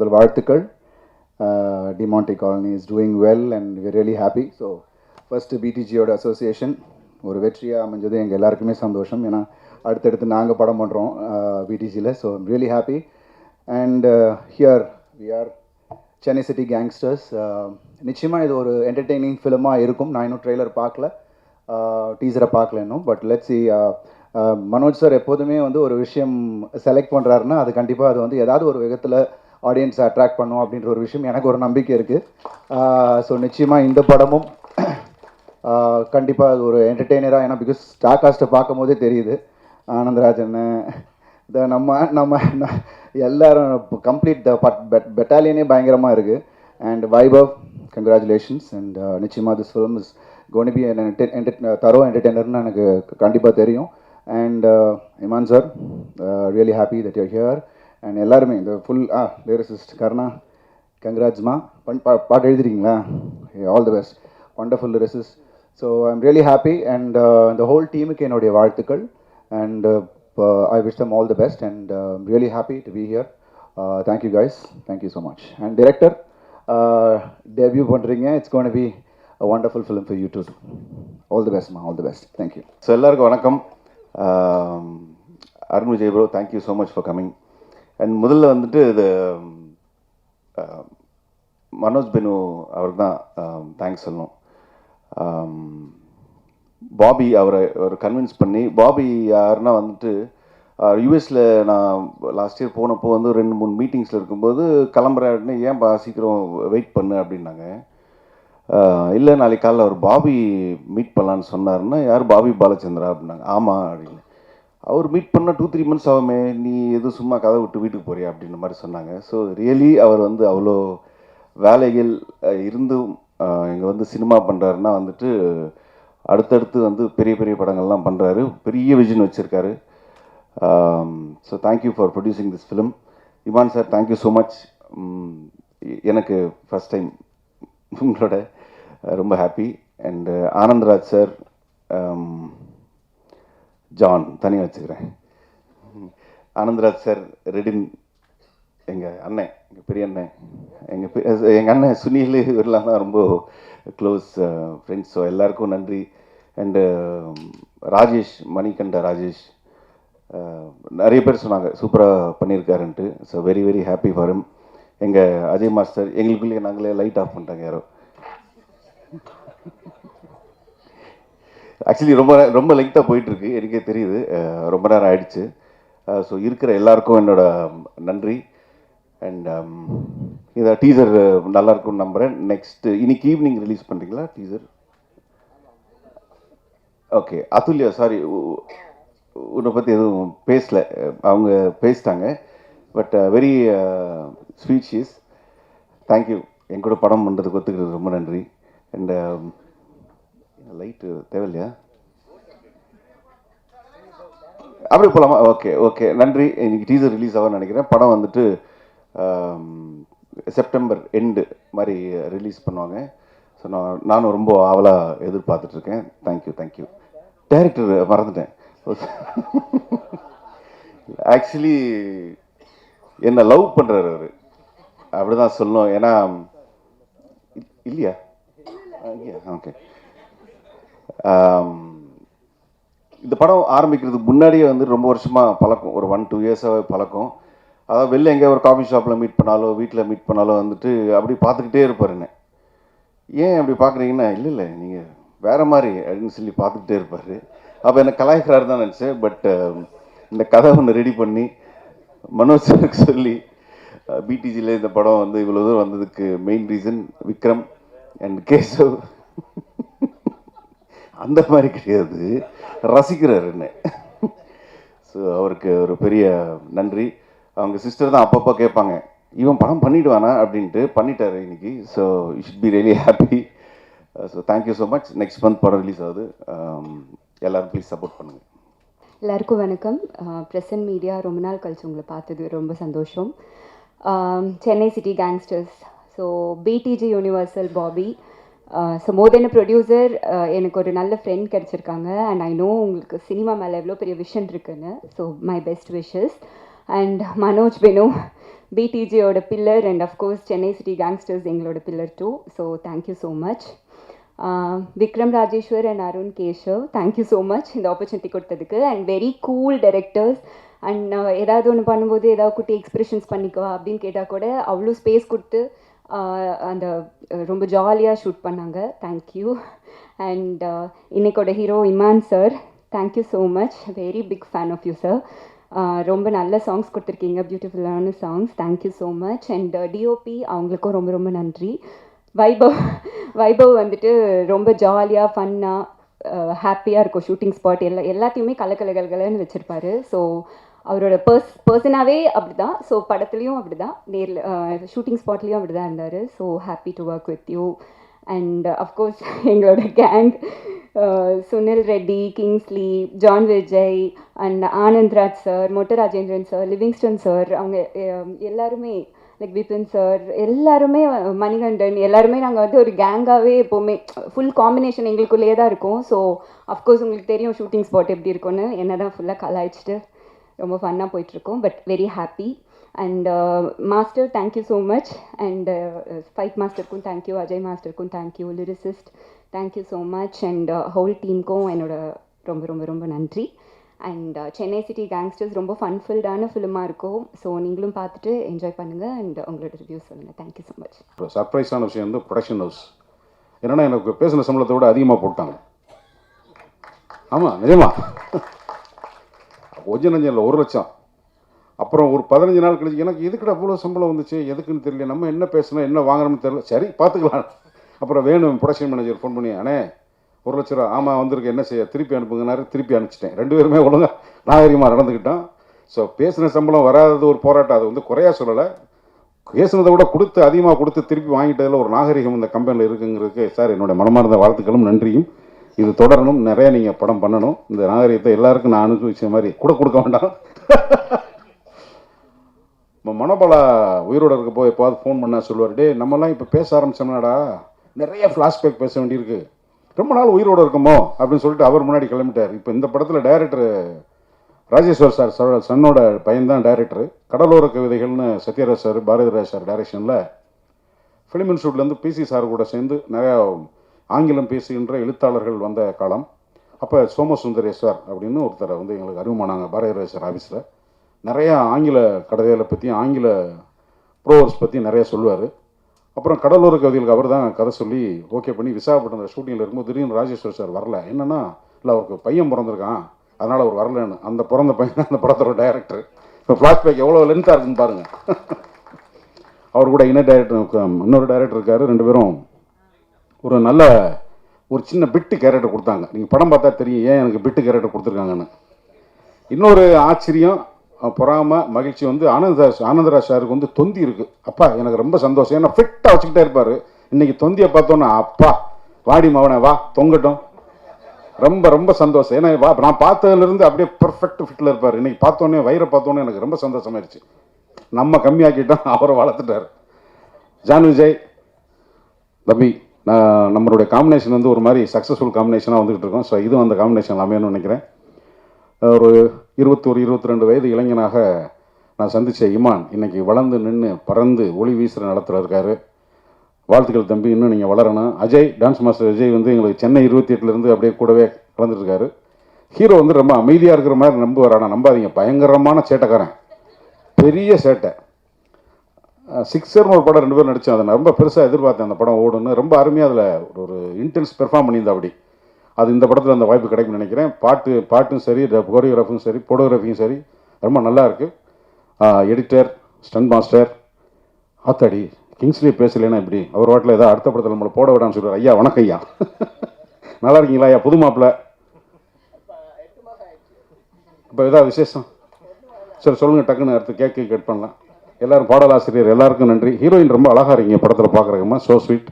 முதல் வாழ்த்துக்கள். Demonte Colony is doing well and we really happy. So first பிடிஜியோட அசோசியேஷன் ஒரு வெற்றியாக அமைஞ்சது எங்கள் எல்லாருக்குமே சந்தோஷம். ஏன்னா அடுத்தடுத்து நாங்கள் படம் பண்ணுறோம் பிடிஜியில். So I'm really happy. And here we are Chennai City Gangsters. நிச்சயமாக இது ஒரு என்டர்டெய்னிங் ஃபிலிமாக இருக்கும். நான் இன்னும் ட்ரெய்லர் பார்க்கல, டீசரை பார்க்கல இன்னும். But let's see. Manoj sir எப்போதுமே வந்து ஒரு விஷயம் செலக்ட் பண்ணுறாருன்னா அது கண்டிப்பாக அது வந்து ஏதாவது ஒரு விதத்தில் ஆடியன்ஸை அட்ராக்ட் பண்ணும் அப்படின்ற ஒரு விஷயம் எனக்கு ஒரு நம்பிக்கை இருக்குது. ஸோ நிச்சயமாக இந்த படமும் கண்டிப்பாக அது ஒரு என்டர்டெய்னராக, ஏன்னா பிகாஸ் ஸ்டார் காஸ்ட்டை பார்க்கும் போதே தெரியுது. ஆனந்தராஜன் இந்த நம்ம எல்லாரும் கம்ப்ளீட் பெட்டாலியனே பயங்கரமாக இருக்குது. And Vaibhav, congratulations. அண்ட் நிச்சயமாக this film is gonna be thorough என்டர்டெய்னர்னு எனக்கு கண்டிப்பாக தெரியும். And Imman sir, really happy that you're here. And எல்லாருமே இந்த ஃபுல் லிரிசிஸ்ட் கர்ணா, கங்க்ராட்ஸ்மா. பாட்டு எழுதிருக்கீங்களா? All the best, wonderful lyricist. So I'm really happy. And இந்த ஹோல் டீமுக்கு என்னுடைய வாழ்த்துக்கள். And I wish them all the best. And really happy to be here. Thank you guys, thank you so much. And director, debut பண்ணுறீங்க. It's gonna be a wonderful film for you too. All the best, ma. All the best. Thank you. So எல்லாருக்கும் வணக்கம். Arun Vijay bro, thank you so much for coming. And முதல்ல வந்துட்டு இது மனோஜ் பெனு அவருக்கு தான் thanks சொல்லணும். Bobby அவரை கன்வின்ஸ் பண்ணி, பாபி யாருன்னா வந்துட்டு யூஎஸில் நான் லாஸ்ட் இயர் போனப்போ வந்து 2-3 மீட்டிங்ஸில் இருக்கும்போது கிளம்புறேன்னு, ஏன்பா சீக்கிரம் வெயிட் பண்ணு அப்படின்னாங்க. இல்லை நாளைக்கு காலையில் அவர் பாபி மீட் பண்ணலான்னு சொன்னார்னா, யார் பாபி பாலச்சந்திரா அப்படின்னாங்க. ஆமாம் அப்படின்னு. அவர் மீட் பண்ணால் 2-3 months ஆகுமே, நீ எதுவும் சும்மா கதை விட்டு வீட்டுக்கு போறியா அப்படின்ற மாதிரி சொன்னாங்க. ஸோ ரியலி அவர் வந்து அவ்வளோ வேலைகள் இருந்தும் இங்கே வந்து சினிமா பண்ணுறாருன்னா வந்துட்டு அடுத்தடுத்து வந்து பெரிய பெரிய படங்கள்லாம் பண்ணுறாரு. பெரிய விஷன் வச்சுருக்காரு. So thank you for producing this film. Imman sir, thank you so much. எனக்கு ஃபஸ்ட் டைம் உங்களோட ரொம்ப happy. And Anandraj sir, John தனியாக வச்சுக்கிறேன். ஆனந்த்ராஜ் சார், ரெடின், எங்கள் அண்ணன், எங்கள் பெரிய அண்ணன், எங்கள் அண்ணன் சுனில், இவரெல்லாம் தான் ரொம்ப க்ளோஸ் ஃப்ரெண்ட்ஸ். ஸோ எல்லாருக்கும் நன்றி. அண்டு ராஜேஷ், மணிகண்ட ராஜேஷ், நிறைய பேர் சொன்னாங்க சூப்பராக பண்ணியிருக்காருன்ட்டு. So very very happy for him. எங்கள் அஜய் மாஸ்டர், எங்களுக்குள்ளே நாங்களே லைட் ஆஃப் பண்ணிட்டாங்க யாரோ. ஆக்சுவலி ரொம்ப லெங்க்தாக போயிட்டுருக்கு, எனக்கே தெரியுது, ரொம்ப நேரம் ஆயிடுச்சு. ஸோ இருக்கிற எல்லாருக்கும் என்னோட நன்றி. அண்ட் இந்த டீசர் நல்லாயிருக்கும்னு நம்புகிறேன். நெக்ஸ்ட்டு இன்னைக்கு ஈவினிங் ரிலீஸ் பண்ணுறீங்களா டீசர்? ஓகே. அதுல்யா, சாரி, உன்னை பற்றி எதுவும் பேசலை, அவங்க பேசிட்டாங்க. But very sweet she's. Thank you என் கூட படம் பண்ணுறதுக்கு ஒத்துக்கிறது ரொம்ப நன்றி. அண்ட் லைட்டு தேவையில்லையா? அப்படி போகலாமா? ஓகே ஓகே, நன்றி. இன்னைக்கு டீசர் ரிலீஸ் ஆகும்னு நினைக்கிறேன். படம் வந்துட்டு செப்டம்பர் எண்டு மாதிரி ரிலீஸ் பண்ணுவாங்க. ஸோ நானும் ரொம்ப ஆவலாக எதிர்பார்த்துட்ருக்கேன். Thank you thank you. டைரக்டர் மறந்துட்டேன். ஆக்சுவலி என்னை லவ் பண்ணுறாரு அவர், அப்படி தான் சொல்லணும். ஏன்னா இல்லையா? ஓகே. இந்த படம் ஆரம்பிக்கிறதுக்கு முன்னாடியே வந்து ரொம்ப வருஷமாக பழக்கம், ஒரு 1-2 இயர்ஸாகவே பழக்கம். அதாவது வெளில எங்கே ஒரு காஃபி ஷாப்பில் மீட் பண்ணாலோ வீட்டில் மீட் பண்ணாலோ வந்துட்டு அப்படி பார்த்துக்கிட்டே இருப்பார் என்ன. ஏன் அப்படி பார்க்குறீங்கன்னா, இல்லை இல்லை நீங்கள் வேறு மாதிரி அப்படின்னு சொல்லி பார்த்துக்கிட்டே இருப்பார். அப்போ எனக்கு கலாய்க்கிறாரு தான் நினச்சேன். பட் இந்த கதை ஒன்று ரெடி பண்ணி மனோஜ் சாருக்கு சொல்லி பிடிஜியில் இந்த படம் வந்து இவ்வளோ தூரம் வந்ததுக்கு main reason Vikram and Keshav. அந்த மாதிரி கிடையாது, ரசிக்கிறார் என்ன. ஸோ அவருக்கு ஒரு பெரிய நன்றி. அவங்க சிஸ்டர் தான் அப்பப்போ கேட்பாங்க, இவன் படம் பண்ணிவிடுவானா அப்படின்ட்டு. பண்ணிட்டாரு இன்னைக்கு. So you should be really happy. So thank you so much. Next month படம் ரிலீஸ் ஆகுது. எல்லோரும் ப்ளீஸ் சப்போர்ட் பண்ணுங்கள். எல்லாருக்கும் வணக்கம். பிரசன்ட் மீடியா, ரொம்ப நாள் கழிச்சு உங்களை பார்த்தது ரொம்ப சந்தோஷம். Chennai City Gangsters, so PTG Universal Bobby, so more than producer, எனக்கு ஒரு நல்ல ஃப்ரெண்ட் கிடச்சிருக்காங்க. அண்ட் ஐ நோ உங்களுக்கு சினிமா மேலே எவ்வளோ பெரிய விஷன் இருக்குன்னு. So my best wishes. And Manoj Benu பிடிஜியோட pillar and of course Chennai City Gangsters எங்களோட pillar too. So thank you so much. Vikram Rajeshwar and Arun Keshav, thank you so much இந்த ஆப்பர்ச்சுனிட்டி கொடுத்ததுக்கு. And very cool directors. And ஏதாவது ஒன்று பண்ணும்போது ஏதாவது குட்டி எக்ஸ்பிரஷன்ஸ் பண்ணிக்குவா அப்படின்னு கேட்டால் கூட அவ்வளோ ஸ்பேஸ் கொடுத்து அந்த ரொம்ப ஜாலியாக ஷூட் பண்ணாங்க. தேங்க்யூ. அண்ட் இன்னைக்கோட hero Imman sir, thank you so much. Very big fan of you sir. ரொம்ப நல்ல சாங்ஸ் கொடுத்துருக்கீங்க, பியூட்டிஃபுல்லான songs. Thank you so much. And DOP அவங்களுக்கும் ரொம்ப ரொம்ப நன்றி. வைபவ் வந்துட்டு ரொம்ப ஜாலியாக ஃபன்னாக ஹாப்பியாக இருக்கும் ஷூட்டிங் ஸ்பாட் எல்லாத்தையுமே கலகலகலன்னு வச்சுருப்பாரு. ஸோ அவரோட பர்சனாகவே அப்படி தான். ஸோ படத்துலேயும் அப்படி தான், நேரில் ஷூட்டிங் ஸ்பாட்லேயும் அப்படி தான் இருந்தார். So happy to work with you. And of course எங்களோட gang Sunil Reddy, Kingsley, John Vijay and Anandraj sir, Motta Rajendran sir, Livingston sir, அவங்க எல்லாருமே லைக் விபின் சார், எல்லாருமே மணிகண்டன், எல்லாருமே நாங்கள் வந்து ஒரு கேங்காகவே எப்போவுமே ஃபுல் காம்பினேஷன் எங்களுக்குள்ளேயே தான் இருக்கும். ஸோ அஃப்கோர்ஸ் உங்களுக்கு தெரியும் ஷூட்டிங் ஸ்பாட் எப்படி இருக்கும்னு. என்ன தான் ஃபுல்லாக கலாய்ச்சிட்டு ரொம்ப ஃபன்னாக போயிட்டுருக்கோம். But very happy. And master, thank you so much. And fight மாஸ்டருக்கும் தேங்க்யூ, அஜய் மாஸ்டருக்கும் thank you, lyricist thank you so much. And whole டீமுக்கும் என்னோட ரொம்ப ரொம்ப ரொம்ப நன்றி. அண்ட் சென்னை சிட்டி கேங்ஸ்டர்ஸ் ரொம்ப ஃபன்ஃபில்டான ஃபிலிமாக இருக்கும். ஸோ நீங்களும் பார்த்துட்டு என்ஜாய் பண்ணுங்கள் அண்ட் உங்களோட ரிவ்யூஸ் சொல்லுங்கள். Thank you so much. இப்போ சர்ப்ரைஸான விஷயம் வந்து ப்ரொடக்ஷன் ஹவுஸ். என்னென்னா எனக்கு பேசின சம்பளத்தை விட அதிகமாக போட்டாங்க. ஆமாம், நிஜமா. கொஞ்சம் நஞ்சம் இல்லை, 1 லட்சம். அப்புறம் ஒரு 15 நாள் கழிச்சு எனக்கு எதுக்குடா அவ்வளோ சம்பளம் வந்துச்சு, எதுக்குன்னு தெரியல, நம்ம என்ன பேசணும் என்ன வாங்குறோம்னு தெரியல, சரி பார்த்துக்கலாம். அப்புறம் வேணும் ப்ரொடக்ஷன் மேனேஜர் ஃபோன் பண்ணி, அண்ணே 1 லட்ச ரூபா, ஆமாம் வந்திருக்கு, என்ன செய்ய, திருப்பி அனுப்புங்கனாரு. திருப்பி அனுப்பிச்சிட்டேன். 2 பேருமே ஒழுங்காக நாகரிகமாக நடந்துக்கிட்டோம். ஸோ பேசின சம்பளம் வராதது ஒரு போராட்டம், அது வந்து குறையா சொல்லலை. பேசுனதை விட கொடுத்து அதிகமாக கொடுத்து திருப்பி வாங்கிட்டதில் ஒரு நாகரிகம் இந்த கம்பெனியில் இருக்குங்கிறதுக்கு சார் என்னுடைய மனமார்ந்த வாழ்த்துக்களும் நன்றியும். இது தொடரணும், நிறைய நீங்கள் படம் பண்ணணும். இந்த நாகரிகத்தை எல்லாருக்கும் நான் அனுபவிச்ச மாதிரி கூட கொடுக்க வேண்டாம். மனோபலா உயிரோட இருக்க போய் எப்போது ஃபோன் பண்ண சொல்லுவார், டே நம்மலாம் இப்போ பேச ஆரம்பிச்சோம்னாடா நிறைய ஃப்ளாஷ்பேக் பேச வேண்டியிருக்கு, ரொம்ப நாள் உயிரோடு இருக்குமோ அப்படின்னு சொல்லிட்டு அவர் முன்னாடி கிளம்பிட்டார். இப்போ இந்த படத்தில் டைரக்டர் ராஜேஸ்வர் சார் சன்னோட பையன்தான் டைரக்டர். கடலோர கவிதைகள்னு சத்யராஜ் சார், பாரதிராஜ் சார் டைரக்ஷனில் ஃபிலிம் இன்ஸ்டியூட்லேருந்து பிசி சார் கூட சேர்ந்து நிறையா ஆங்கிலம் பேசுகின்ற எழுத்தாளர்கள் வந்த காலம். அப்போ சோமசுந்தரேஸ்வர் அப்படின்னு ஒருத்தரை வந்து எங்களுக்கு அறிமுகமானாங்க பாரதிராஜ் சார் ஆஃபீஸில். நிறையா ஆங்கில கதைகளை பற்றியும் ஆங்கில ப்ரோவர்ஸ் பற்றி நிறையா சொல்லுவார். அப்புறம் கடலோர கவிதைகளுக்கு அவர் தான் கதை சொல்லி ஓகே பண்ணி விசாகப்பட்டினம் ஷூட்டிங்கில் இருக்கும்போது திடீர்னு ராஜேஸ்வர் சார் வரல. என்னென்னா இல்லை அவருக்கு பையன் பிறந்திருக்கான், அதனால் அவர் வரலன்னு. அந்த பிறந்த பையன் அந்த படத்தோட டைரக்டர். இப்போ ஃப்ளாஷ்பேக் எவ்வளோ லென்த்தாக இருக்குன்னு பாருங்கள். அவர் கூட இன்னொரு டைரக்டர் இருக்கார். 2 பேரும் ஒரு நல்ல ஒரு சின்ன பிட்டு கேரக்டர் கொடுத்தாங்க. நீங்கள் படம் பார்த்தா தெரியும் ஏன் எனக்கு பிட்டு கேரக்டர் கொடுத்துருக்காங்கன்னு. இன்னொரு ஆச்சரியம், பொறாம, மகிழ்ச்சி வந்து ஆனந்தராஜ் சாருக்கு வந்து தொந்தி இருக்குது. அப்பா எனக்கு ரொம்ப சந்தோஷம், ஏன்னா ஃபிட்டாக வச்சுக்கிட்டே இருப்பார். இன்றைக்கி தொந்தியை பார்த்தோன்னா அப்பா வாடி மவனை வா தொங்கட்டும், ரொம்ப ரொம்ப சந்தோஷம். ஏன்னா நான் பார்த்ததுலேருந்து அப்படியே பர்ஃபெக்ட் ஃபிட்டில் இருப்பார். இன்றைக்கி பார்த்தோன்னே வயிறை பார்த்தோன்னே எனக்கு ரொம்ப சந்தோஷமாயிருச்சு. நம்ம கம்மியாக்கிட்டோம், அவரை வளர்த்துட்டார். ஜான் விஜய் தம்பி, நம்மளுடைய காம்பினேஷன் வந்து ஒரு மாதிரி சக்ஸஸ்ஃபுல் காம்பினேஷனாக வந்துக்கிட்டு இருக்கோம். ஸோ இதுவும் அந்த காம்பினேஷன் அமையணும்னு நினைக்கிறேன். ஒரு 21-22 வயது இளைஞனாக நான் சந்தித்த இமான் இன்னைக்கு வளர்ந்து நின்று பறந்து ஒளி வீசுகிற நடத்துல இருக்காரு. வாழ்த்துக்கள் தம்பி, இன்னும் நீங்கள் வளரணும். அஜய், டான்ஸ் மாஸ்டர் அஜய் வந்து எங்களுக்கு சென்னை 28லேருந்து அப்படியே கூடவே கலந்துட்டுருக்காரு. ஹீரோ வந்து ரொம்ப அமைதியாக இருக்கிற மாதிரி நம்புவார், ஆனால் நம்பாதீங்க, பயங்கரமான சேட்டைக்காரன், பெரிய சேட்டை. சிக்ஸர்னு ஒரு படம் 2 பேரும் நடித்தேன். அதை நான் ரொம்ப பெருசாக எதிர்பார்த்தேன் அந்த படம் ஓடுன்னு. ரொம்ப அருமையாக அதில் ஒரு இன்டென்ஸ் பெர்ஃபார்ம் பண்ணியிருந்தா அப்படி. அது இந்த படத்தில் அந்த வாய்ப்பு கிடைக்கும்னு நினைக்கிறேன். பாட்டும் சரி, கோரியோகிராஃபும் சரி, ஃபோட்டோகிராஃபியும் சரி ரொம்ப நல்லா இருக்குது. எடிட்டர், ஸ்டன் மாஸ்டர், ஆத்தாடி கிங்ஸ்லி பேசலைன்னா இப்படி அவர் வாட்டில் ஏதாவது அடுத்த படத்தில் நம்மளை போட விடான்னு சொல்கிறார். ஐயா வணக்கம் ஐயா, நல்லா இருக்கீங்களா ஐயா? புது மாப்பிள்ள இப்போ ஏதாவது விசேஷம் சரி சொல்லுங்கள், டக்குன்னு அடுத்து கேக்கு கட் பண்ணலாம். எல்லோரும் பாடலாசிரியர் எல்லாருக்கும் நன்றி. ஹீரோயின் ரொம்ப அழகாக இருக்கீங்க படத்தில் பார்க்குறக்கம்மா, ஸோ ஸ்வீட்.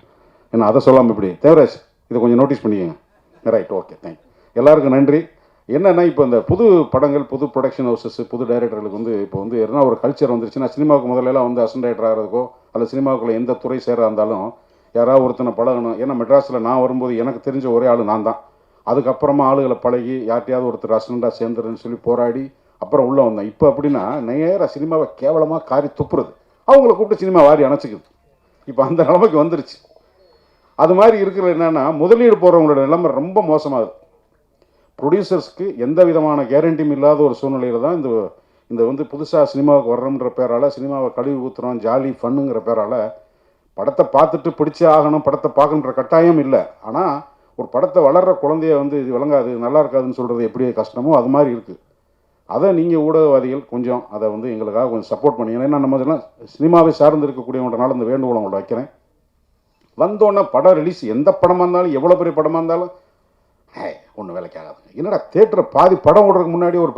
ஏன்னா அதை சொல்லாமல் இப்படி தேவராஜ் இதை கொஞ்சம் நோட்டீஸ் பண்ணிக்கங்க. Right, okay, thank you. எல்லாருக்கும் நன்றி. என்னென்னா இப்போ இந்த புது படங்கள், புது ப்ரொடக்ஷன் ஹவுசஸ், புது டைரக்டர்களுக்கு வந்து இப்போ வந்து என்ன ஒரு கல்ச்சர் வந்துருச்சுன்னா, சினிமாவுக்கு முதல்லலாம் வந்து அசிஸ்டன்ட் டைரக்டர் ஆகிறதுக்கோ அல்லது சினிமாவுக்குள்ளே எந்த துறை சேர இருந்தாலும் யாராவது ஒருத்தனை பழகணும். ஏன்னா மெட்ராஸில் நான் வரும்போது எனக்கு தெரிஞ்ச ஒரே ஆள் நான் தான். அதுக்கப்புறமா ஆளுகளை பழகி யார்ட்டையாவது ஒருத்தர் அசிஸ்டண்ட்டாக சேர்ந்துருன்னு சொல்லி போராடி அப்புறம் உள்ளே வந்தேன். இப்போ அப்படின்னா நேராக சினிமாவை கேவலமாக காரி துப்புறது, அவங்கள கூப்பிட்டு சினிமா வாரி அணைச்சிக்குது. இப்போ அந்த நிலைமைக்கு வந்துருச்சு. அது மாதிரி இருக்கிறது என்னென்னா, முதலீடு போகிறவங்களோட நிலைமை ரொம்ப மோசமாகுது. ப்ரொடியூசர்ஸ்க்கு எந்த விதமான கேரண்டியும் இல்லாத ஒரு சூழ்நிலையில் தான் இந்த வந்து புதுசாக சினிமாவுக்கு வர்றோன்ற பேரால், சினிமாவை கழுவி ஊற்றுறோம் ஜாலி ஃபன்னுங்கிற பேரால் படத்தை பார்த்துட்டு பிடிச்சே ஆகணும், படத்தை பார்க்கணுன்ற கட்டாயம் இல்லை. ஆனால் ஒரு படத்தை வளர்கிற குழந்தைய வந்து இது விளங்காது, நல்லா இருக்காதுன்னு சொல்கிறது எப்படி கஷ்டமோ அது மாதிரி இருக்குது. அதை நீங்கள் ஊடகவாதிகள் கொஞ்சம் அதை வந்து எங்களுக்காக கொஞ்சம் சப்போர்ட் பண்ணீங்க. ஏன்னா நம்ம இதெல்லாம் சினிமாவை சார்ந்து இருக்கக்கூடியவன்றனால இந்த வேண்டுகோளை உங்கள்ட்ட வைக்கிறேன். வந்தோன்னே படம் ரிலீஸ் எந்த படமாக இருந்தாலும், எவ்வளோ பெரிய படமாக இருந்தாலும் ஒன்றும் வேலைக்கு ஆகாது. என்னடா தேட்டரை பாதி படம் ஓடுறதுக்கு முன்னாடி ஒரு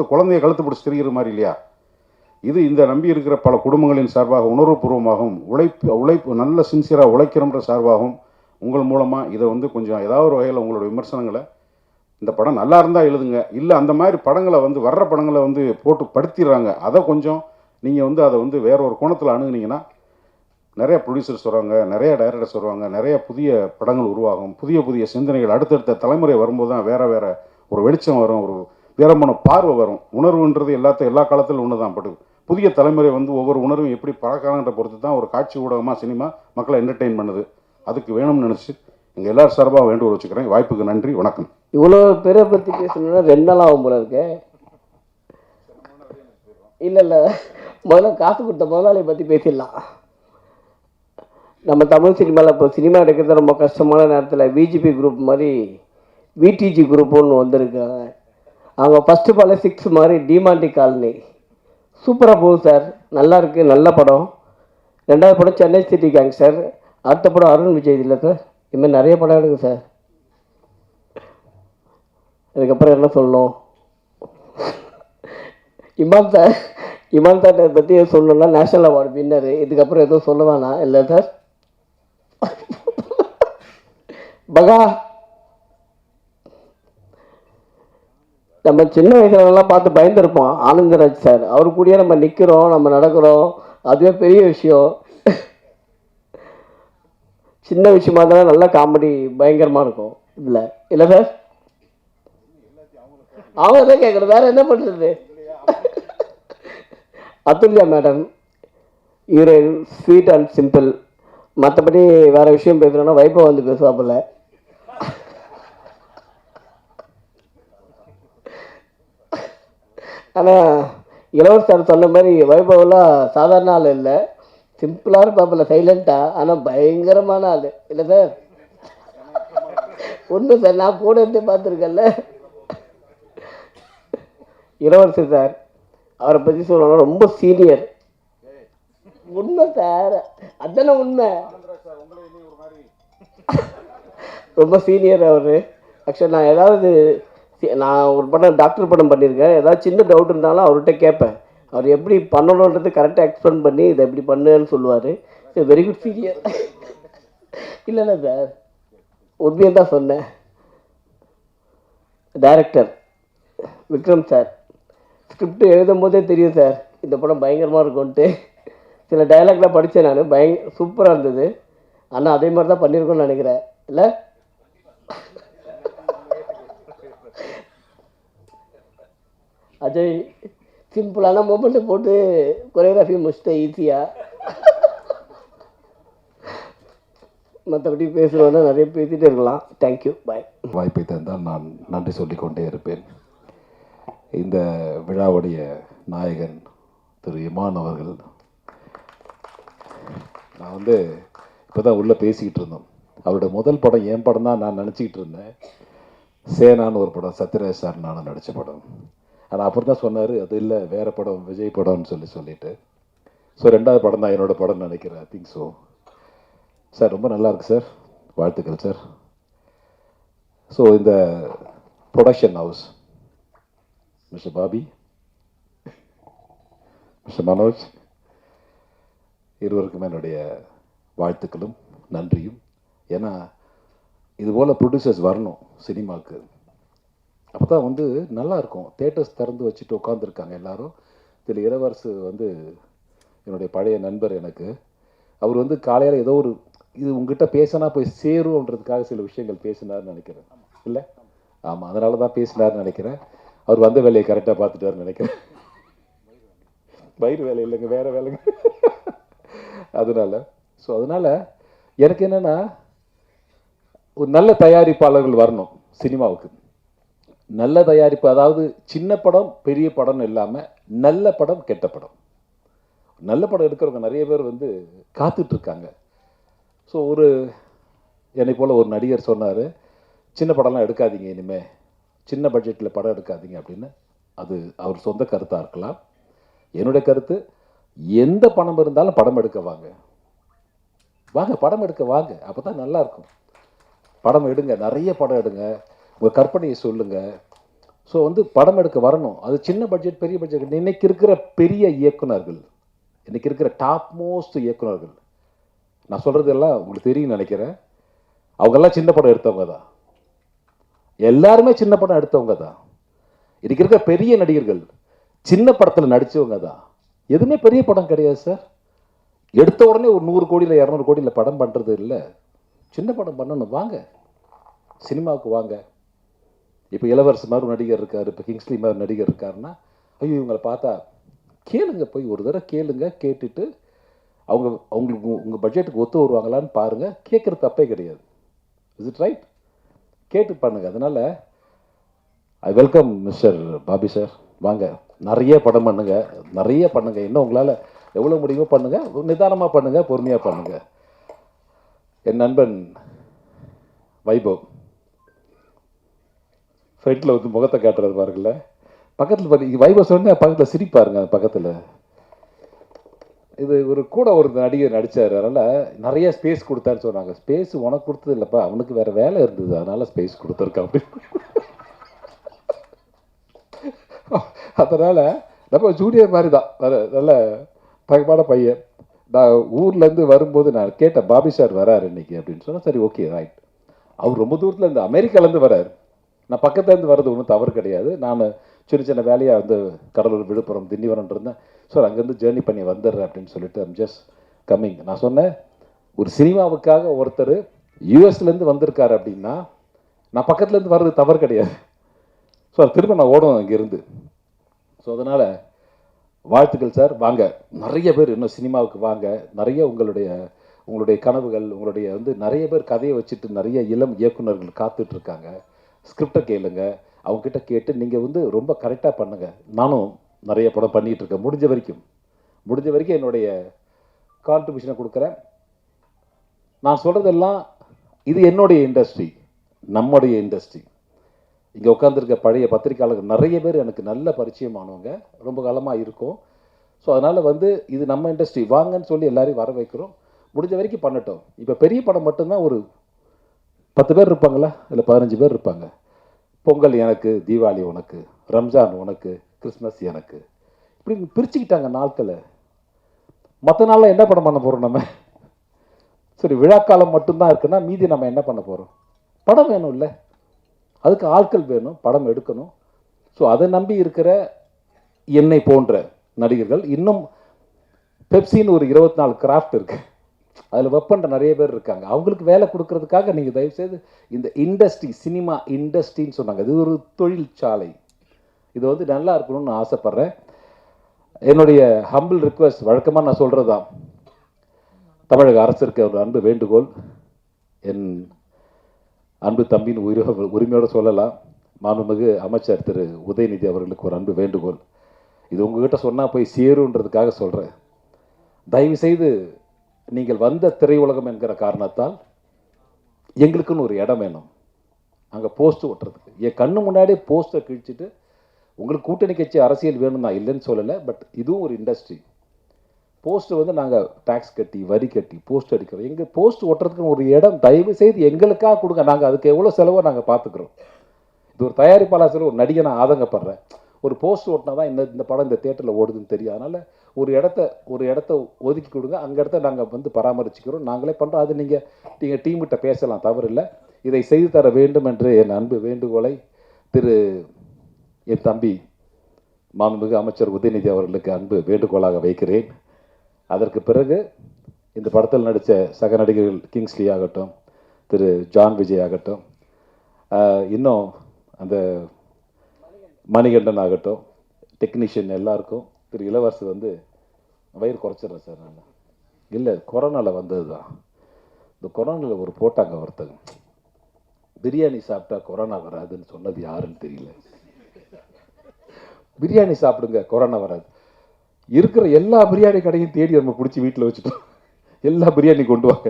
குழந்தைய கழுத்து பிடிச்சி தெரிகிற மாதிரி இல்லையா? இது இந்த நம்பி இருக்கிற பல குடும்பங்களின் சார்பாக உணர்வுபூர்வமாகவும் உழைப்பு நல்ல சின்சியராக உழைக்கிறோன்ற சார்பாகவும் உங்கள் மூலமாக இதை வந்து கொஞ்சம் ஏதாவது ஒரு வகையில் உங்களோட விமர்சனங்களை, இந்த படம் நல்லா இருந்தால் எழுதுங்க, இல்லை அந்த மாதிரி படங்களை வந்து வர்ற படங்களை வந்து போட்டு படுத்திடுறாங்க, அதை கொஞ்சம் நீங்கள் வந்து அதை வந்து வேற ஒரு கோணத்தில் அணுகுனீங்கன்னா நிறைய ப்ரொடியூசர்ஸ் வருவாங்க, நிறைய டைரக்டர்ஸ் வருவாங்க, நிறைய புதிய படங்கள் உருவாகும், புதிய சிந்தனைகள் அடுத்தடுத்த தலைமுறை வரும்போது தான் வேற ஒரு வெளிச்சம் வரும், ஒரு வேறமான பார்வை வரும். உணர்வுன்றது எல்லா காலத்திலும் ஒன்று தான். பட் புதிய தலைமுறை வந்து ஒவ்வொரு உணர்வும் எப்படி பழக்காங்கன்ற பொறுத்து தான் ஒரு காட்சி ஊடகமாக சினிமா மக்களை என்டர்டெயின் பண்ணுது. அதுக்கு வேணும்னு நினச்சி எங்கள் எல்லாரும் சார்பாக வேண்டுகோள் வச்சுக்கிறேன். வாய்ப்புக்கு நன்றி, வணக்கம். இவ்வளோ பேரை பற்றி பேசணுன்னா 2 நாள் ஆகும் போல இருக்கு. இல்லை முதல்ல காசு கொடுத்த முதலாளியை பற்றி பேசிடலாம். நம்ம தமிழ் சினிமாவில் இப்போ சினிமா எடுக்கிறது ரொம்ப கஷ்டமான நேரத்தில் விஜிபி குரூப் மாதிரி விடிஜி குரூப் ஒன்று வந்திருக்காங்க. அவங்க ஃபஸ்ட்டு படம் 6 மாதிரி டிமாண்டி காலனி சூப்பராக போகுது சார், நல்லா இருக்குது, நல்ல படம். 2வது படம் சென்னை சிட்டி கேங்ஸ்டர், அடுத்த படம் அருண் விஜய் இல்லை சார். இதுமாதிரி நிறைய படம் எடுங்க சார். அதுக்கப்புறம் என்ன சொல்லணும்? இமான் சார் பற்றி சொல்லணும்னா நேஷனல் அவார்டு வின்னரு. இதுக்கப்புறம் எதுவும் சொல்ல வேணாம் இல்லை சார். பகா நம்ம சின்ன வயசுலலாம் பார்த்து பயந்துருப்போம். ஆனந்தராஜ் சார் அவர் கூடயே நம்ம நிற்கிறோம், நம்ம நடக்கிறோம், அதுவே பெரிய விஷயம். சின்ன விஷயமா இருந்தாலும் நல்லா காமெடி பயங்கரமாக இருக்கும். இல்லை சார், அவங்க தான் கேட்குறேன், வேற என்ன பண்ணுறது? Athulya madam heroine, sweet and simple. மற்றபடி வேறு விஷயம் பேசுகிறோன்னா வைப்பை வந்து பேசுவாப்பில்ல. ஆனால் இளவரசர் சார் சொன்ன மாதிரி வைபவெல்லாம் சாதாரண ஆள் இல்லை, சிம்பிளாக இருப்பாப்பில்ல, சைலண்ட்டாக, ஆனால் பயங்கரமான ஆள். இல்லை சார், ஒன்று சார், நான் கூட இருந்து பார்த்துருக்கேன்ல. இளவரசர் சார் அவரை பற்றி சொல்லணும்னா ரொம்ப சீனியர். உண்மை சார், அதானே உண்மை. ரொம்ப சீனியர் அவர். ஆக்சுவலாக நான் ஒரு படம் டாக்டர் படம் பண்ணியிருக்கேன். ஏதாவது சின்ன டவுட் இருந்தாலும் அவர்கிட்ட கேட்பேன். அவர் எப்படி பண்ணணுன்றது கரெக்டாக எக்ஸ்பிளைன் பண்ணி இதை எப்படி பண்ணுன்னு சொல்லுவார். Very good senior. இல்லை சார், உண்மையாக தான் சொன்னேன். டைரக்டர் விக்ரம் சார் ஸ்கிரிப்ட் எழுதும் போதே தெரியும் சார் இந்த படம் பயங்கரமாக இருக்கும்ன்ட்டு. சில டைலாக்லாம் படித்தேன் நான், சூப்பராக இருந்தது. ஆனால் அதே மாதிரி தான் பண்ணியிருக்கோன்னு நினைக்கிறேன். இல்லை அஜய் சிம்பிளான மொமெண்ட்டை போட்டு கொரியோகிராஃபி முடிச்சிட்டேன் ஈஸியாக. மற்றபடி பேசுகிறோன்னா நிறைய பேசிகிட்டே இருக்கலாம். தேங்க்யூ, பாய். வாய்ப்பை தந்தால் நான் நன்றி சொல்லிக்கொண்டே இருப்பேன். இந்த விழாவுடைய நாயகன் திரு இமான் அவர்கள், நான் வந்து இப்போ தான் உள்ளே பேசிக்கிட்டு இருந்தோம். அவருடைய முதல் படம் என் படம் தான் நான் நினச்சிக்கிட்டு இருந்தேன். சேனான்னு ஒரு படம், சத்யராஜ் சார் நானும் நடித்த படம். ஆனால் அப்புறம் தான் சொன்னார் அது இல்லை வேறு படம், விஜய் படம்னு சொல்லிட்டு. ஸோ 2வது படம் தான் என்னோடய படம்னு நினைக்கிறேன். I think so. சார் ரொம்ப நல்லா இருக்கு சார், வாழ்த்துக்கள் சார். ஸோ இந்த production house, mister Bobby, mister Manoj, இருவருக்குமே என்னுடைய வாழ்த்துக்களும் நன்றியும். ஏன்னா இதுபோல் ப்ரொடியூசர்ஸ் வரணும் சினிமாவுக்கு. அப்போ தான் வந்து நல்லாயிருக்கும். தேட்டர்ஸ் திறந்து வச்சுட்டு உட்காந்துருக்காங்க எல்லோரும். இதில் இளவரசு வந்து என்னுடைய பழைய நண்பர். எனக்கு அவர் வந்து காலையில் ஏதோ ஒரு இது உங்ககிட்ட பேசினா போய் சேரும்ன்றதுக்காக சில விஷயங்கள் பேசினார்னு நினைக்கிறேன். இல்லை, ஆமாம், அதனால தான் பேசினார்னு நினைக்கிறேன். அவர் வந்த வேலையை கரெக்டாக பார்த்துட்டாருன்னு நினைக்கிறேன். வயிறு வேலை இல்லைங்க, வேறு வேலைங்க. அதனால் எனக்கு என்னென்னா, ஒரு நல்ல தயாரிப்பாளர்கள் வரணும் சினிமாவுக்கு. நல்ல தயாரிப்பு, அதாவது சின்ன படம் பெரிய படம்னு இல்லாமல் நல்ல படம் கெட்ட படம். நல்ல படம் எடுக்கிறவங்க நிறைய பேர் வந்து காத்துட்ருக்காங்க. ஸோ என்னை போல் ஒரு நடிகர் சொன்னார், சின்ன படம்லாம் எடுக்காதீங்க இனிமேல், சின்ன பட்ஜெட்டில் படம் எடுக்காதீங்க அப்படின்னு. அது அவர் சொந்த கருத்தாக இருக்கலாம். என்னுடைய கருத்து, எந்த பணம் இருந்தாலும் படம் எடுக்க வாங்க, படம் எடுக்க வாங்க, அப்போ தான் நல்லாயிருக்கும். படம் எடுங்க, நிறைய படம் எடுங்க, உங்கள் கற்பனையை சொல்லுங்கள். ஸோ படம் எடுக்க வரணும். அது சின்ன பட்ஜெட் பெரிய பட்ஜெட். இன்னைக்கு இருக்கிற பெரிய இயக்குனர்கள், இன்னைக்கு இருக்கிற டாப் மோஸ்ட் இயக்குனர்கள், நான் சொல்கிறது எல்லாம் உங்களுக்கு தெரியும் நினைக்கிறேன், அவங்கெல்லாம் சின்ன படம் எடுத்தவங்க தான். எல்லாருமே சின்ன படம் எடுத்தவங்க தான். இன்னைக்கு இருக்கிற பெரிய நடிகர்கள் சின்ன படத்தில் நடித்தவங்க தான். எதுவுமே பெரிய படம் கிடையாது சார். எடுத்த உடனே ஒரு 100 கோடியில் 200 கோடியில் படம் பண்ணுறது இல்லை. சின்ன படம் பண்ணணும், வாங்க சினிமாவுக்கு வாங்க. இப்போ இளவரசு மாதிரி ஒரு நடிகர் இருக்கார், இப்போ கிங்ஸ்லி மாதிரி நடிகர் இருக்காருன்னா, ஐயோ இவங்களை பார்த்தா கேளுங்க, போய் ஒரு தடவை கேளுங்க, கேட்டுட்டு அவங்களுக்கு உங்கள் பட்ஜெட்டுக்கு ஒத்து வருவாங்களான்னு பாருங்கள். கேட்குறது தப்பே கிடையாது. Is it right? கேட்டு பண்ணுங்க. அதனால் I welcome mister Bobby sir. வாங்க, நிறைய படம் பண்ணுங்க, நிறைய பண்ணுங்க. இன்னும் உங்களால் எவ்வளோ முடியுமோ பண்ணுங்க, நிதானமாக பண்ணுங்க, பொறுமையாக பண்ணுங்க. என் நண்பன் வைபவ் ஃப்ரெண்டில் முகத்தை காட்டுறது பாருங்கள்ல, பக்கத்தில் பாருங்க. வைபவ் சொன்ன பக்கத்தில் சிரிப்பாருங்க. பக்கத்தில் இது ஒரு நடிகர் நடித்தார், அதனால் நிறைய ஸ்பேஸ் கொடுத்தாருன்னு சொன்னாங்க. ஸ்பேஸ் உனக்கு கொடுத்தது இல்லைப்பா, அவனுக்கு வேறு வேலை இருந்தது, அதனால் ஸ்பேஸ் கொடுத்துருக்கான் அப்படின்னு. அதனால் நம்ம ஜூனியர் மாதிரி தான், நல்ல தகமான பையன். நான் ஊர்லேருந்து வரும்போது நான் கேட்டேன், பாபி சார் வராரு இன்னைக்கு அப்படின்னு சொன்னால், சரி ஓகே ரைட். அவர் ரொம்ப தூரத்தில் இருந்து அமெரிக்காலேருந்து வராரு. நான் பக்கத்துலேருந்து வர்றது ஒன்றும் தவறு கிடையாது. நான் சின்ன சின்ன வேலையாக கடலூர், விழுப்புரம், திண்டிவனம் இருந்தேன். ஸோ அங்கேருந்து ஜேர்னி பண்ணி வந்துடுறேன் அப்படின்னு சொல்லிட்டு ஐம் ஜஸ்ட் கம்மிங். நான் சொன்னேன், ஒரு சினிமாவுக்காக ஒருத்தர் யூஎஸ்லேருந்து வந்திருக்காரு அப்படின்னா நான் பக்கத்துலேருந்து வர்றது தவறு கிடையாது. ஸோ திரும்ப நான் ஓடும் அங்கேருந்து. ஸோ அதனால் வாழ்த்துக்கள் சார். வாங்க, நிறைய பேர் இன்னும் சினிமாவுக்கு வாங்க. நிறைய உங்களுடைய கனவுகள், உங்களுடைய நிறைய பேர் கதையை வச்சுட்டு நிறைய இளம் இயக்குநர்கள் காத்துட்ருக்காங்க. ஸ்கிரிப்டை கேளுங்க, அவங்கக்கிட்ட கேட்டு நீங்கள் ரொம்ப கரெக்டாக பண்ணுங்கள். நானும் நிறைய படம் பண்ணிகிட்ருக்கேன். முடிஞ்ச வரைக்கும் என்னுடைய கான்ட்ரிபியூஷனை கொடுக்குறேன். நான் சொல்கிறதெல்லாம் இது என்னுடைய இண்டஸ்ட்ரி, நம்முடைய இண்டஸ்ட்ரி. இங்கே உட்காந்துருக்க பழைய பத்திரிக்கையாளர்கள் நிறைய பேர் எனக்கு நல்ல பரிச்சயமானவங்க, ரொம்ப காலமாக இருக்கும். ஸோ அதனால் இது நம்ம இண்டஸ்ட்ரி, வாங்கன்னு சொல்லி எல்லாரையும் வர வைக்கிறோம். முடிஞ்ச வரைக்கும் பண்ணட்டும். இப்போ பெரிய படம் மட்டும்தான் ஒரு 10 பேர் இருப்பாங்களா, இல்லை 15 பேர் இருப்பாங்க. பொங்கல் எனக்கு, தீபாவளி உனக்கு, ரம்ஜான் உனக்கு, கிறிஸ்மஸ் எனக்கு, இப்படி பிரிச்சுக்கிட்டாங்க நாட்களை. மற்ற நாளில் என்ன படம் பண்ண போகிறோம் நம்ம? சரி, விழாக்காலம் மட்டும்தான் இருக்குன்னா மீதி நம்ம என்ன பண்ண போகிறோம்? படம் வேணும் இல்லை, அதுக்கு ஆட்கள் வேணும், படம் எடுக்கணும். ஸோ அதை நம்பி இருக்கிற என்னை போன்ற நடிகர்கள், இன்னும் பெப்சின்னு ஒரு 24 கிராஃப்ட் இருக்குது, அதில் ஒர்க் பண்ணுற நிறைய பேர் இருக்காங்க. அவங்களுக்கு வேலை கொடுக்கறதுக்காக நீங்கள் தயவுசெய்து இந்த இண்டஸ்ட்ரி, சினிமா இண்டஸ்ட்ரின்னு சொன்னாங்க, இது ஒரு தொழிற்சாலை, இது நல்லா இருக்கணும்னு ஆசைப்பட்றேன். என்னுடைய ஹம்பிள் ரிக்வெஸ்ட், வழக்கமாக நான் சொல்கிறது தான், தமிழக அரசிற்கு ஒரு அன்பு வேண்டுகோள், என் அன்பு தம்பின்னு உரிமையோடு சொல்லலாம், மாண்புமிகு அமைச்சர் திரு உதயநிதி அவர்களுக்கு ஒரு அன்பு வேண்டுகோள். இது உங்ககிட்ட சொன்னால் போய் சேருன்றதுக்காக சொல்கிறேன். தயவுசெய்து நீங்கள் வந்த திரையுலகம் என்கிற காரணத்தால் எங்களுக்குன்னு ஒரு இடம் வேணும், அங்கே போஸ்ட் ஒட்டுறதுக்கு. என் கண்ணு முன்னாடியே போஸ்ட்டை கிழிச்சிட்டு, உங்களுக்கு கூட்டணி கட்சி அரசியல் வேணும் நான் இல்லைன்னு சொல்லலை, பட் இதுவும் ஒரு இண்டஸ்ட்ரி. போஸ்ட்டு நாங்கள் டேக்ஸ் கட்டி, வரி கட்டி போஸ்ட் அடிக்கிறோம். எங்கள் போஸ்ட் ஒட்டுறதுக்கு ஒரு இடம் தயவு செய்து எங்களுக்காக கொடுங்க, நாங்கள் அதுக்கு எவ்வளோ செலவோ நாங்கள் பார்த்துக்குறோம். இது ஒரு தயாரிப்பாளர், ஒரு நடிகை, நான் ஆதங்கப்படுறேன். ஒரு போஸ்ட் ஓட்டினா தான் இந்த படம் இந்த தேட்டரில் ஓடுதுன்னு தெரியும். அதனால் ஒரு இடத்த ஒதுக்கி கொடுங்க, அங்கே இடத்த நாங்கள் பராமரிச்சுக்கிறோம், நாங்களே பண்ணுறோம். அது நீங்கள் டீம்கிட்ட பேசலாம், தவறு இல்லை. இதை செய்து தர வேண்டும் என்று என் அன்பு வேண்டுகோளை என் தம்பி மாண்புமிகு அமைச்சர் உதயநிதி அவர்களுக்கு அன்பு வேண்டுகோளாக வைக்கிறேன். அதற்கு பிறகு இந்த படத்தில் நடித்த சக நடிகர்கள் கிங்ஸ்லி ஆகட்டும், திரு ஜான் விஜய் ஆகட்டும், இன்னும் அந்த மணிகண்டன் ஆகட்டும், டெக்னீஷியன் எல்லாருக்கும், திரு இளவரசு வந்து வயிறு குறைச்சிட்றேன் சார் நான். இல்லை, கொரோனாவில் வந்தது தான். இந்த கொரோனாவில் ஒரு போட்டாங்க ஒருத்தங்க, பிரியாணி சாப்பிட்டா கொரோனா வராதுன்னு சொன்னது யாருன்னு தெரியல. பிரியாணி சாப்பிடுங்க, கொரோனா வராது. இருக்கிற எல்லா பிரியாணி கடையும் தேடி நம்ம பிடிச்சி வீட்டில் வச்சுட்டோம். எல்லா பிரியாணி கொண்டு வாங்க,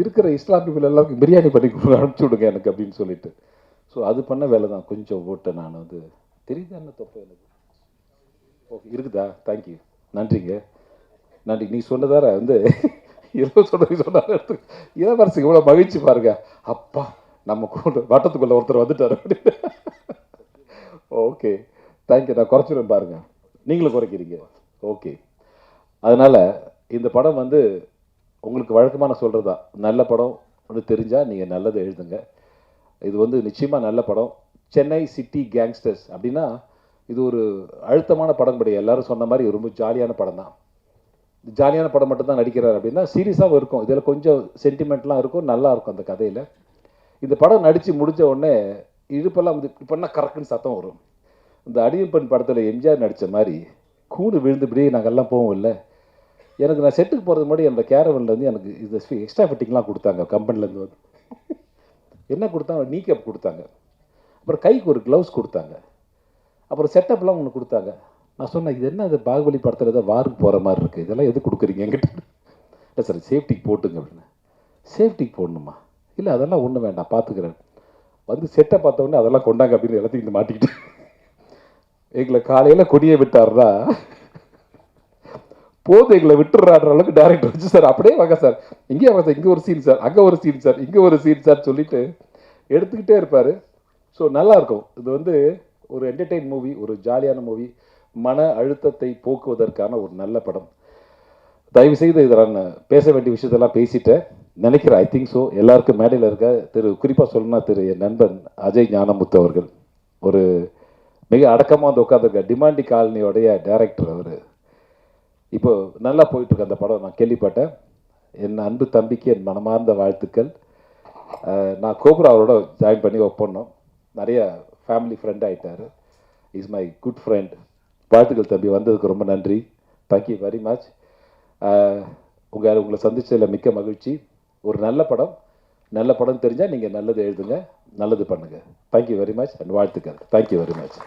இருக்கிற இஸ்லாமிய எல்லாருக்கும் பிரியாணி பண்ணி அனுப்பிச்சி விடுங்க எனக்கு அப்படின்னு சொல்லிட்டு. ஸோ அது பண்ண வேலை தான். கொஞ்சம் ஓட்டை நான் வந்து தெரியுதா என்ன தப்பு எனக்கு? ஓகே, இருக்குதா? தேங்க்யூ, நன்றிங்க, நன்றி. நீ சொன்னதார வந்து ஏதோ சொன்னார் இளவரசுக்கு இவ்வளோ மகிழ்ச்சி பாருங்க. அப்பா, நம்ம கூட வட்டத்துக்குள்ளே ஒருத்தர் வந்துட்டார் அப்படின்னு. Okay, thank you. நான் குறைச்சிடுவேன் பாருங்க, நீங்களும் குறைக்கிறீங்க. ஓகே, அதனால் இந்த படம் வந்து உங்களுக்கு வழக்கமாக நான் சொல்கிறது தான், நல்ல படம் ஒன்று தெரிஞ்சால் நீங்கள் நல்லதை எழுதுங்க. இது வந்து நிச்சயமாக நல்ல படம். சென்னை சிட்டி கேங்ஸ்டர்ஸ் அப்படின்னா இது ஒரு அழுத்தமான படம் கிடையாது. எல்லாரும் சொன்ன மாதிரி ரொம்ப ஜாலியான படம் தான். ஜாலியான படம் மட்டும்தான் நடிக்கிறார் அப்படின்னா சீரியஸாகவும் இருக்கும். இதில் கொஞ்சம் சென்டிமெண்ட்லாம் இருக்கும், நல்லா இருக்கும் அந்த கதையில். இந்த படம் நடித்து முடித்த உடனே இழுப்பெல்லாம் வந்து இப்போன்னா கரெக்டுன்னு சத்தம் வரும். இந்த அடியப்பன் படத்தில் எம்ஜிஆர் நடித்த மாதிரி கூடு விழுந்துபடியே நாங்கள்லாம் போவோம் இல்லை. எனக்கு நான் செட்டுக்கு போகிறது முன்னாடி என்னோட கேரவன்லேருந்து எனக்கு இது எக்ஸ்ட்ரா ஃபிட்டிங்லாம் கொடுத்தாங்க கம்பெனிலேருந்து. வந்து என்ன கொடுத்தாங்க, நீ கேப் கொடுத்தாங்க, அப்புறம் கைக்கு ஒரு க்ளவுஸ் கொடுத்தாங்க, அப்புறம் செட்டப்லாம் ஒன்று கொடுத்தாங்க. நான் சொன்னேன், இது என்ன, இது பாகுபலி படத்தில் ஏதோ வாருக்கு போகிற மாதிரி இருக்குது, இதெல்லாம் எது கொடுக்குறீங்க என்கிட்ட? இல்லை சார், சேஃப்டிக்கு போட்டுங்க அப்படின்னு. சேஃப்டிக்கு போடணுமா? இல்லை, அதெல்லாம் ஒன்றும் வேண்டாம், பார்த்துக்கிறேன். வந்து செட்டை பார்த்த உடனே அதெல்லாம் கொண்டாங்க அப்படின்னு எல்லாத்தையும் இந்த மாட்டிக்கிட்டு எங்களை காலையில் கொடியை விட்டார்னா போது எங்களை விட்டுறாடுற அளவுக்கு டேரக்டர் வச்சு, சார் அப்படியே வாங்க சார், இங்கே வாங்க சார், இங்கே ஒரு சீன் சார், அங்கே ஒரு சீன் சார், இங்கே ஒரு சீன் சார் சொல்லிட்டு எடுத்துக்கிட்டே இருப்பார். ஸோ நல்லாயிருக்கும். இது வந்து ஒரு என்டர்டெயின் மூவி, ஒரு ஜாலியான மூவி, மன அழுத்தத்தை போக்குவதற்கான ஒரு நல்ல படம். தயவுசெய்து இதை நான் பேச வேண்டிய விஷயத்தெல்லாம் பேசிட்டேன் நினைக்கிறேன். I think so. எல்லாருக்கும் மேடையில் இருக்க குறிப்பாக சொல்லணும்னா என் நண்பன் அஜய் ஞானமுத்து அவர்கள் ஒரு மிக அடக்கமாக வந்து உட்காந்துருக்க டிமாண்டி காலனியோடைய டைரக்டர். அவர் இப்போ நல்லா போயிட்டுருக்கு அந்த படம், நான் கேள்விப்பட்டேன். என் அன்பு தம்பிக்கு என் மனமார்ந்த வாழ்த்துக்கள். நான் கோபுரா அவரோட ஜாயின் பண்ணி ஒர்க் பண்ணோம். நிறைய ஃபேமிலி ஃப்ரெண்ட் ஆகிட்டார். Is my good friend. வாழ்த்துக்கள் தம்பி, வந்ததுக்கு ரொம்ப நன்றி. Thank you very much. உங்களை சந்திச்சதில் மிக்க மகிழ்ச்சி. ஒரு நல்ல படம் தெரிஞ்சால் நீங்கள் நல்லது எழுதுங்க, நல்லது பண்ணுங்கள். தேங்க்யூ வெரி மச் அண்ட் வாழ்த்துக்கள். Thank you very much.